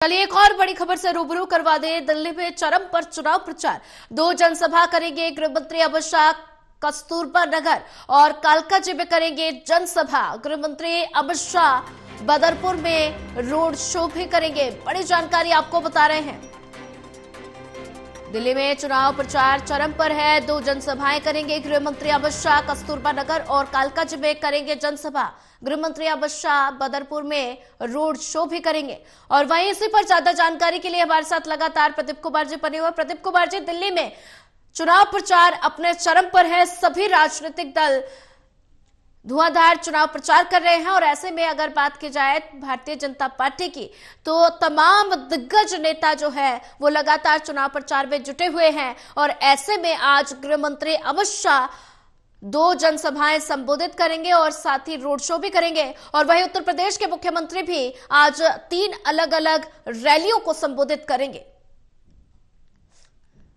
चलिए एक और बड़ी खबर से रूबरू करवा दें। दिल्ली में चरम पर चुनाव प्रचार। दो जनसभा करेंगे गृह मंत्री अमित शाह कस्तूरबा नगर और कालकाजी में करेंगे जनसभा। गृह मंत्री अमित शाह बदरपुर में रोड शो भी करेंगे। बड़ी जानकारी आपको बता रहे हैं। दिल्ली में चुनाव प्रचार चरम पर है। दो जनसभाएं करेंगे गृह मंत्री अमित शाह कस्तूरबा नगर और कालकाजी में करेंगे जनसभा। गृह मंत्री अमित शाह बदरपुर में रोड शो भी करेंगे। और वहीं इसी पर ज्यादा जानकारी के लिए हमारे साथ लगातार प्रदीप कुमार जी बने हुए। प्रदीप कुमार जी, दिल्ली में चुनाव प्रचार अपने चरम पर है। सभी राजनीतिक दल धुआंधार चुनाव प्रचार कर रहे हैं और ऐसे में अगर बात की जाए भारतीय जनता पार्टी की, तो तमाम दिग्गज नेता जो है वो लगातार चुनाव प्रचार में जुटे हुए हैं। और ऐसे में आज गृह मंत्री अमित शाह दो जनसभाएं संबोधित करेंगे और साथ ही रोड शो भी करेंगे। और वहीं उत्तर प्रदेश के मुख्यमंत्री भी आज 3 अलग अलग रैलियों को संबोधित करेंगे।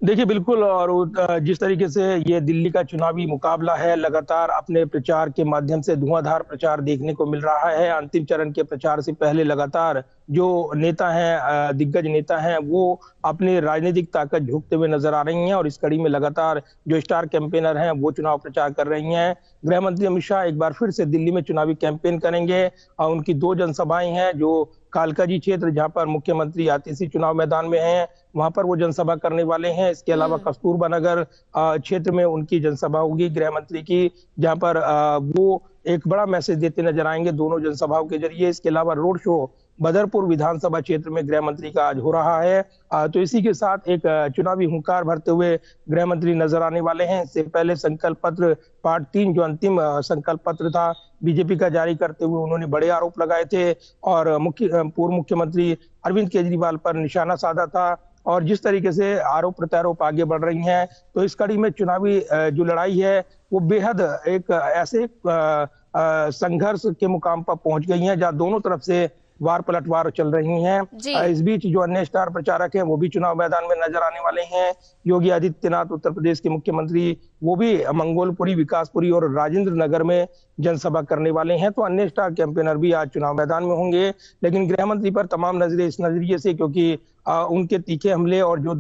देखिए बिल्कुल, और जिस तरीके से ये दिल्ली का चुनावी मुकाबला है, लगातार अपने प्रचार के माध्यम से धुआंधार प्रचार देखने को मिल रहा है। अंतिम चरण के प्रचार से पहले लगातार जो नेता हैं, दिग्गज नेता हैं, वो अपनी राजनीतिक ताकत झोंकते हुए नजर आ रही हैं। और इस कड़ी में लगातार जो स्टार कैंपेनर हैं वो चुनाव प्रचार कर रही हैं। गृह मंत्री अमित शाह एक बार फिर से दिल्ली में चुनावी कैंपेन करेंगे और उनकी 2 जनसभाएं हैं। जो कालकाजी क्षेत्र, जहां पर मुख्यमंत्री आतिशी चुनाव मैदान में हैं, वहां पर वो जनसभा करने वाले हैं। इसके अलावा कस्तूरबा नगर क्षेत्र में उनकी जनसभा होगी गृह मंत्री की, जहां पर वो एक बड़ा मैसेज देते नजर आएंगे दोनों जनसभाओं के जरिए। इसके अलावा रोड शो बदरपुर विधानसभा क्षेत्र में गृह मंत्री का आज हो रहा है। तो इसी के साथ एक चुनावी हुंकार भरते हुए गृह मंत्री नजर आने वाले हैं। इससे पहले संकल्प पत्र पार्ट 3, जो अंतिम संकल्प पत्र था बीजेपी का, जारी करते हुए उन्होंने बड़े आरोप लगाए थे और पूर्व मुख्यमंत्री अरविंद केजरीवाल पर निशाना साधा था। और जिस तरीके से आरोप प्रत्यारोप आगे बढ़ रही हैं, तो इस कड़ी में चुनावी जो लड़ाई है वो बेहद एक ऐसे संघर्ष के मुकाम पर पहुंच गई है जहां दोनों तरफ से वार पलटवार चल रही हैं। इस बीच जो अन्य स्टार प्रचारक हैं वो भी चुनाव मैदान में नजर आने वाले हैं। योगी आदित्यनाथ, उत्तर प्रदेश के मुख्यमंत्री, वो भी मंगोलपुरी, विकासपुरी और राजेंद्र नगर में जनसभा करने वाले हैं। तो अन्य स्टार कैंपेनर भी आज चुनाव मैदान में होंगे। लेकिन गृह मंत्री पर तमाम नजरें इस नजरिए से, क्योंकि उनके तीखे हमले और जो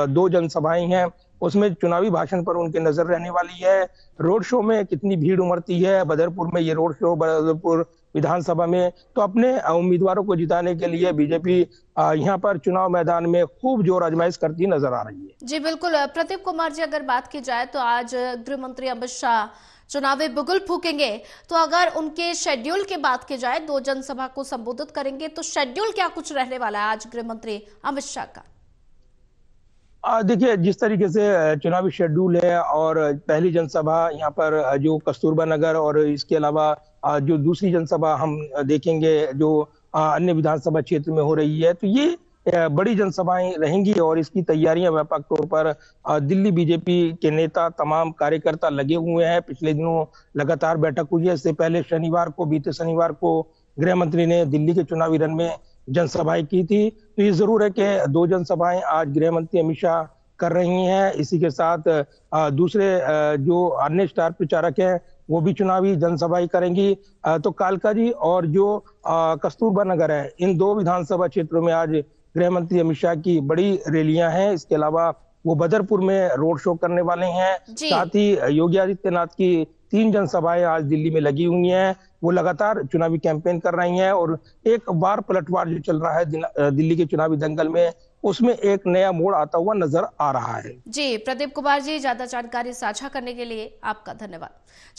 दो जनसभाएं हैं उसमें चुनावी भाषण पर उनकी नजर रहने वाली है। रोड शो में कितनी भीड़ उमड़ती है, बदरपुर में ये रोड शो, बदरपुर विधानसभा में, तो अपने उम्मीदवारों को जिताने के लिए बीजेपी यहाँ पर चुनाव मैदान में खूब जोर आजमाइश करती नजर आ रही है। जी बिल्कुल प्रदीप कुमार जी, अगर बात की जाए तो आज गृह मंत्री अमित शाह चुनावी बुगुल फूकेंगे। तो अगर उनके शेड्यूल की बात की जाए, 2 जनसभा को संबोधित करेंगे, तो शेड्यूल क्या कुछ रहने वाला है आज गृह मंत्री अमित शाह का? देखिए जिस तरीके से चुनावी शेड्यूल है, और पहली जनसभा यहाँ पर जो कस्तूरबा नगर, और इसके अलावा जो दूसरी जनसभा हम देखेंगे जो अन्य विधानसभा क्षेत्र में हो रही है, तो ये बड़ी जनसभाएं रहेंगी। और इसकी तैयारियां व्यापक तौर पर दिल्ली बीजेपी के नेता, तमाम कार्यकर्ता लगे हुए हैं। पिछले दिनों लगातार बैठक हुई है। इससे पहले बीते शनिवार को गृह मंत्री ने दिल्ली के चुनावी रण में जनसभाएं की थी। तो ये जरूर है कि 2 जनसभाएं आज गृह मंत्री अमित शाह कर रही हैं। इसी के साथ दूसरे जो अन्य स्टार प्रचारक हैं वो भी चुनावी जनसभाएं करेंगी। तो कालकाजी और जो कस्तूरबा नगर है, इन 2 विधानसभा क्षेत्रों में आज गृह मंत्री अमित शाह की बड़ी रैलियां हैं। इसके अलावा वो बदरपुर में रोड शो करने वाले हैं। साथ ही योगी आदित्यनाथ की 3 जनसभाएं आज दिल्ली में लगी हुई हैं। वो लगातार चुनावी कैंपेन कर रही हैं और एक बार पलटवार जो चल रहा है दिल्ली के चुनावी दंगल में, उसमें एक नया मोड़ आता हुआ नजर आ रहा है। जी प्रदीप कुमार जी, ज्यादा जानकारी साझा करने के लिए आपका धन्यवाद।